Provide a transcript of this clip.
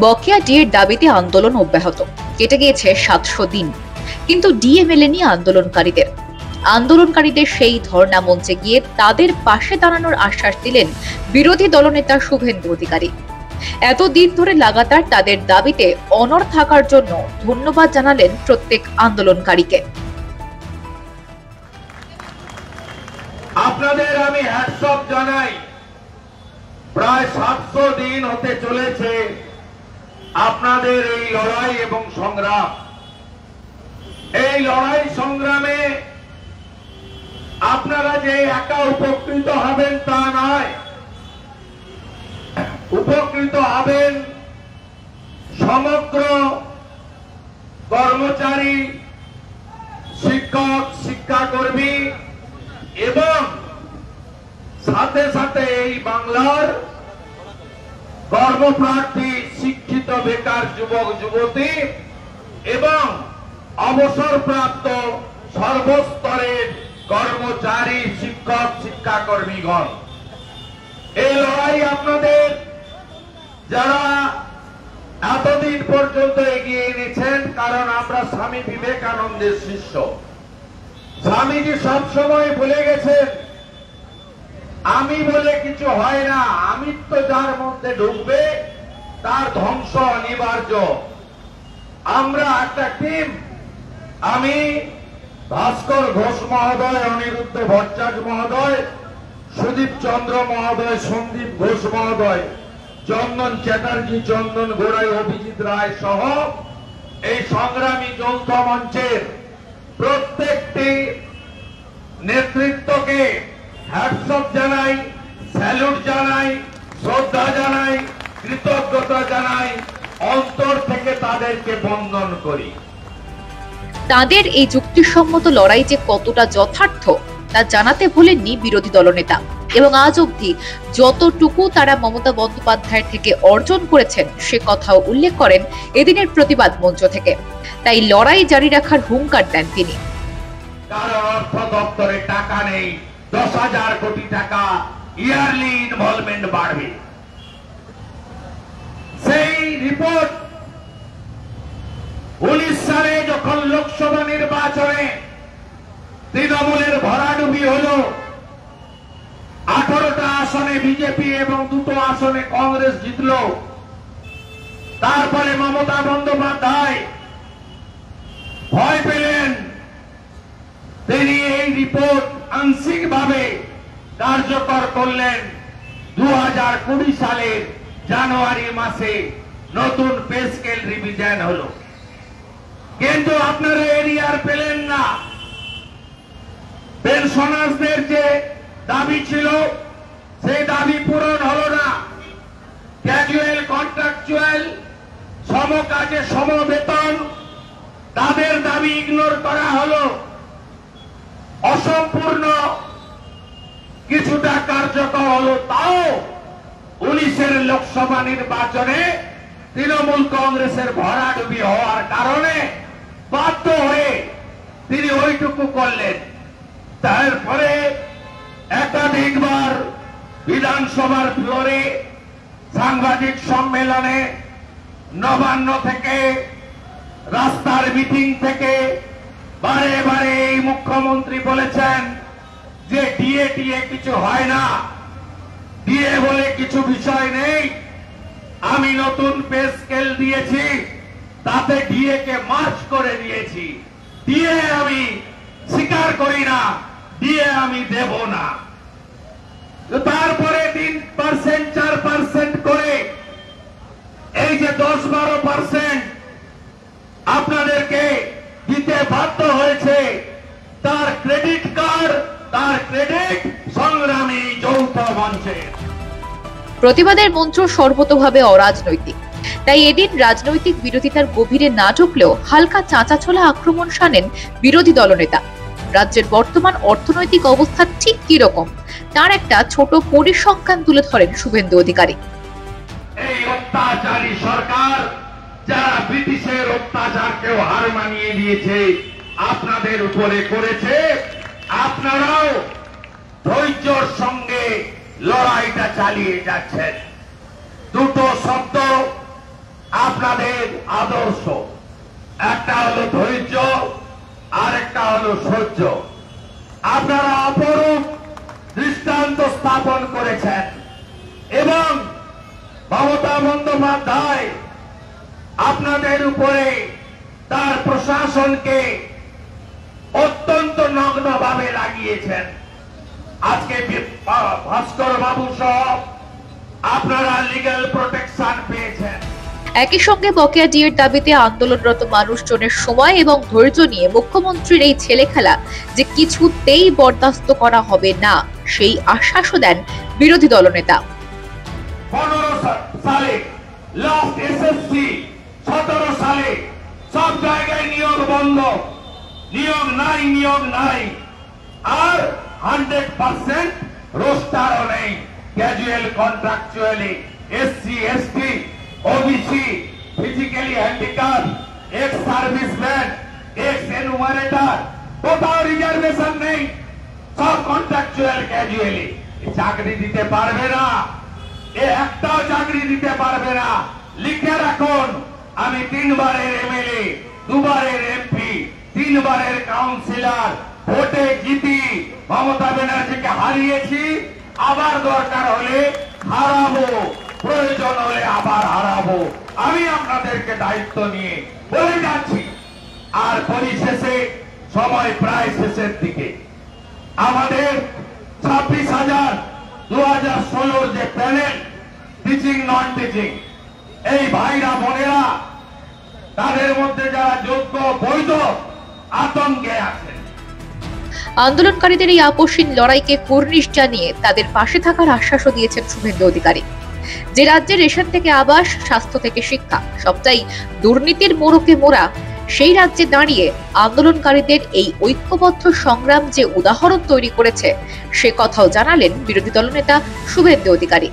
বকেয়া ডিএর দাবিতে আন্দোলন অব্যাহত। কেটে গিয়েছে ৭০০ দিন, কিন্তু ডিএ মেলেনি আন্দোলনকারীদের। আন্দোলনকারীদের সেই ধর্ণা মঞ্চে গিয়ে তাদের পাশে দাঁড়ানোর আশ্বাস দিলেন বিরোধী দলনেতা শুভেন্দু অধিকারী। এতদিন ধরে লাগাতার তাদের দাবিতে অনড় থাকার জন্য ধন্যবাদ জানালেন প্রত্যেক আন্দোলনকারীকে। আপনাদের আমি হ্যাটস অফ জানাই। প্রায় ৭০০ দিন হতে চলেছে আপনাদের এই লড়াই এবং সংগ্রাম। এই লড়াই সংগ্রামে আপনারা যে একা উপকৃত হবেন তা নয়, উপকৃত হবেন সমগ্র কর্মচারী, শিক্ষক, শিক্ষাকর্মী এবং সাথে সাথে এই বাংলার কর্মপ্রার্থী, শিক্ষিত বেকার যুবক যুবতী এবং অবসরপ্রাপ্ত সর্বস্তরের কর্মচারী, শিক্ষক, শিক্ষাকর্মীগণ। এই লড়াই আপনাদের যারা এতদিন পর্যন্ত এগিয়ে এনেছেন, কারণ আমরা স্বামী বিবেকানন্দের শিষ্য। স্বামীজি সবসময় বলে গেছেন, আমি বলে কিছু হয় না, আমিত্ব যার মধ্যে ঢুকবে তার ধ্বংস অনিবার্য। আমরা একটা টিম, আমি ভাস্কর ঘোষ মহোদয়, অনিরুদ্ধ ভট্টাচার্য মহোদয়, সুদীপ চন্দ্র মহোদয়, সন্দীপ ঘোষ মহোদয়, চন্দন চ্যাটার্জি, চন্দন গোড়াই, অভিজিৎ রায় সহ এই সংগ্রামী যৌথ মঞ্চের প্রত্যেকটি নেতৃত্বকে হ্যাটস অফ জানাই, স্যালুট জানাই, শ্রদ্ধা জানাই, কৃতজ্ঞতা জানাই, অন্তর থেকে তাদেরকে বন্দন করি। তাদের এই যুক্তিসম্মত লড়াই যে কতটা যথার্থ তা জানাতে ভোলেননি বিরোধী দলনেতা, এবং আজ অবধি যতটুকু তারা মমতা বন্দ্যোপাধ্যায়ের থেকে অর্জন করেছেন সে কথাও উল্লেখ করেন এদিনের প্রতিবাদ মঞ্চ থেকে। তাই লড়াই জারি রাখার হুঙ্কার দেন তিনি। কারণ অর্থ দপ্তরে টাকা নেই, ১০,০০০ কোটি টাকা ইয়ারলি ইনভলভমেন্ট বাড়বে। সেই রিপোর্ট ১৯ সালে যখন লোকসভা নির্বাচনে তৃণমূলের ভরাডুবি হলো, 18টা আসনে বিজেপি এবং 2টো আসনে কংগ্রেস জিতল। তারপরে মমতা বন্দ্যোপাধ্যায় ভয় পেলেন, তিনি এই রিপোর্ট আংশিকভাবে কার্যকর করলেন। 2020 সালের জানুয়ারি মাসে নতুন পে স্কেল রিভিশন হলো, কিন্তু আপনারা এরিয়ার পেলেন না। পেনশনারদের যে দাবি ছিল সেই দাবি পূরণ হলো না। ক্যাজুয়াল, কন্ট্রাকচুয়াল, সমকাজে সমবেতন, তাদের দাবি ইগনোর করা হলো। অসম্পূর্ণ কিছুটা কার্যকর হলো, তাও 19-এর লোকসভা নির্বাচনে তৃণমূল কংগ্রেসের ভরাডুবি হওয়ার কারণে বাধ্য হয়ে তিনি ওইটুকু করলেন। তারপরে একাধিকবার বিধানসভার ফ্লোরে, সাংবাদিক সম্মেলনে, নবান্ন থেকে, রাস্তার মিটিং থেকে বারে বারে এই মুখ্যমন্ত্রী বলেছেন যে ডিএ টিএ কিছু হয় না, ডিএ বলে কিছু বিষয় নেই। আমি নতুন পে স্কেল দিয়েছি, তাতে ডিএ কে মার্চ করে দিয়েছি। ডিএ আমি স্বীকার করি না, ডিএ আমি দেব না। তারপরে 3%, 4% করে এই যে 10-12% আপনাদেরকে দিতে বাধ্য হয়েছে, তার ক্রেডিট কার্ড, তার ক্রেডিট সংগ্রামী যৌথ মঞ্চের। প্রতিবাদের মঞ্চ সর্বতোভাবে অরাজনৈতিক, তাই এদিন রাজনৈতিক বিরোধিতার গভীরে না ঢুকলেও হালকা চাঁচাছোলা আক্রমণ শানেন বিরোধী দলনেতা। রাজ্যের বর্তমান অর্থনৈতিক অবস্থা ঠিক কি রকম তার একটা ছোট পরিসংখ্যান তুলে ধরেন শুভেন্দু অধিকারী। এই অত্যাচারী সরকার, যারা ব্রিটিশের অত্যাচারকেও হার মানিয়ে দিয়েছে, আপনাদের উপরে করেছে, আপনারাও ধৈর্যের সঙ্গে লড়াইটা চালিয়ে যাচ্ছেন। দুটো শব্দ আপনাদের আদর্শ, একটা হলো ধৈর্য, আরেকটা হলো সহ্য। আপনারা অপরূপ দৃষ্টান্ত স্থাপন করেছেন এবং মমতা বন্দ্যোপাধ্যায় আপনাদের উপরে তার প্রশাসনকে অত্যন্ত নগ্নভাবে লাগিয়েছেন। আজকে ভাস্কর বাবু সহ আপনারা লিগ্যাল প্রোটেকশন পেয়েছেন। একই সঙ্গে বকেয়া ডিএর দাবিতে আন্দোলনরত মানুষজনের সময় এবং ধৈর্য নিয়ে মুখ্যমন্ত্রীর এই ছেলেখেলা যে কিছুতেই বরদাস্ত করা হবে না সেই আশ্বাসও দেন বিরোধী দলনেতা। 15 সালে লাস্ট এসএসসি, 17 সালে সব জায়গায় নিয়োগ বন্ধ, নিয়োগ নাই, আর 100% রোস্টারও নেই। Casual, contractually, SC, ST, OBC, physically handicap, ex serviceman, x enumerator, কোথাও রিজার্ভেশন নেই, সব কন্ট্রাকচুয়াল, ক্যাজুয়ালি। চাকরি দিতে পারবে না, একটাও চাকরি দিতে পারবে না। লিখে রাখুন, আমি 3 বারের এমএলএ, 2 বারের এমপি, 3 বারের কাউন্সিলর, ভোটে জিতি মমতা ব্যানার্জিকে হারিয়েছি, আবার দরকার হলে হারাবো, প্রয়োজন হলে আবার হারাবো। আমি আপনাদেরকে দায়িত্ব নিয়ে বলে যাচ্ছি। আর পরিশেষে সময় প্রায় শেষের দিকে, আমাদের 26,000 2016 যে প্যানেল, টিচিং নন টিচিং, এই ভাইরা বোনেরা, তাদের মধ্যে যারা যোগ্য বৈধ আতঙ্কে আছেন। আন্দোলনকারীদের এই আপসহীন লড়াইকে কুর্নিশ জানিয়ে তাদের পাশে থাকার আশ্বাসও দিয়েছেন শুভেন্দু অধিকারী। যে রাজ্যে রেশন থেকে আবাস, স্বাস্থ্য থেকে শিক্ষা সবটাই দুর্নীতির মোড়কে মোড়া, সেই রাজ্যে দাঁড়িয়ে আন্দোলনকারীদের এই ঐক্যবদ্ধ সংগ্রাম যে উদাহরণ তৈরি করেছে সে কথাও জানালেন বিরোধী দলনেতা শুভেন্দু অধিকারী।